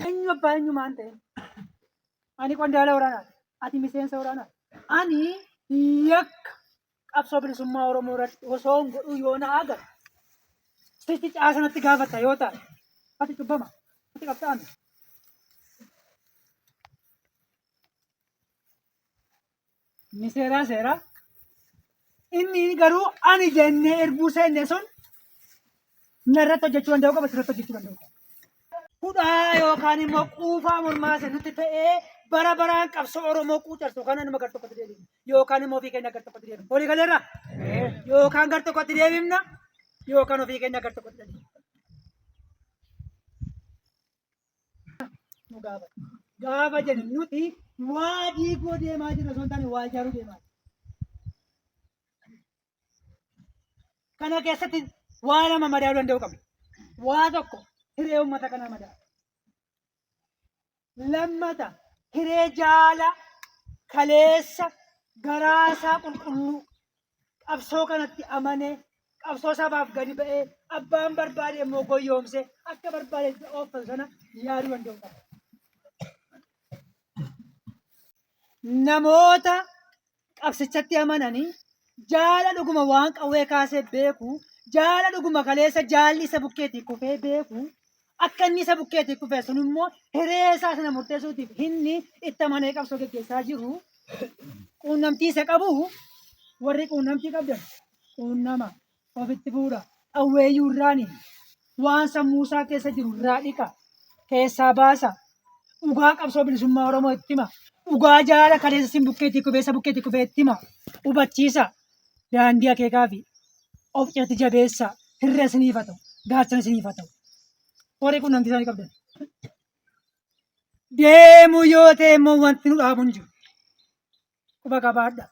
Eenyu abbaa eenyumaan ta'e ani qondaala waraanaa ati miseensa waraanaa ani yakka qabsoo bilisummaa Oromoo irratti osoo hin godhuu yoo na agarre sitti caasanatti gaafata yoo ta'e ati cubbama ati qabsaa'ame. Ni seeraa inni garuu ani jennee erbuu seenne sun narratti hojjechuu danda'u qaba sirratti hojjechuu danda'u qaba. Hudhaa yookaan immoo quufaa mormaa nutti ta'ee bara baraan qabsoo Oromoo quucarsu kana nama gar tokkotti deebifna yookaan immoo ofii keenya gar tokkotti deebifna. Walii galeerra yookaan gar tokkotti deebifna yookaan ofii keenya gar tokkotti deebifna. Gaafa jennu nuti waa diiguu deemaa jirra osoo hin taane waa ijaaruu deemaa jirra. Kana keessatti waa lama madaa'uu danda'u qabna. Waa tokko hiree uummata kanaa madaa'u. Lammata hiree jaala kaleessa garaasaa qulqulluu qabsoo kanatti amanee qabsoo sabaaf gadi ba'ee abbaan barbaade immoo goyyoomsee akka barbaade oofan sana yaaduu danda'u qaba. Namoota qabsichatti amananii jaala dhuguma waan qawwee kaasee beeku jaala dhuguma kaleessa jaalli isa bukkeetii kufee beeku akka inni isa bukkeetii kufee sun immoo hiree isaa sana murteessuutiif inni itti amanee qabsoo gaggeessaa jiru quunnamtii isa qabu warri quunnamtii qabdan quunnama ofitti fuudha qawweeyyuu irraani waan sammuu isaa keessa jiru irraa dhiqa keessaa baasa dhugaa qabsoo bilisummaa Oromoo itti hima. Dhugaa jaala kaleessa sin bukkeetii kubeessa bukkeetii kufee itti hima. Hubachiisa. Daandii akeekaa fi of cimatti jabeessa. Hirree isiniif haa ta'u. Gaachana isiniif haa ta'u. Warri quunnamtii isaanii qabdan. Deemuu yoo ta'e immoo wanti nu dhaabu hin jiru. Quba qabaadha.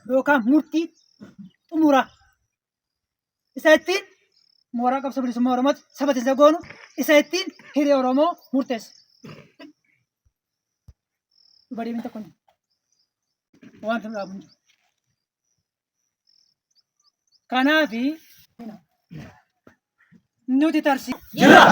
Yookaan murtii xumura. Isa ittiin mooraa qabsoo bilisummaa Oromootti sabatisa goonu isa ittiin hiree Oromoo murteessa. Bariin tokko wanti nu dhaabu hin jiru. Kanaafi nuti tarsii jira.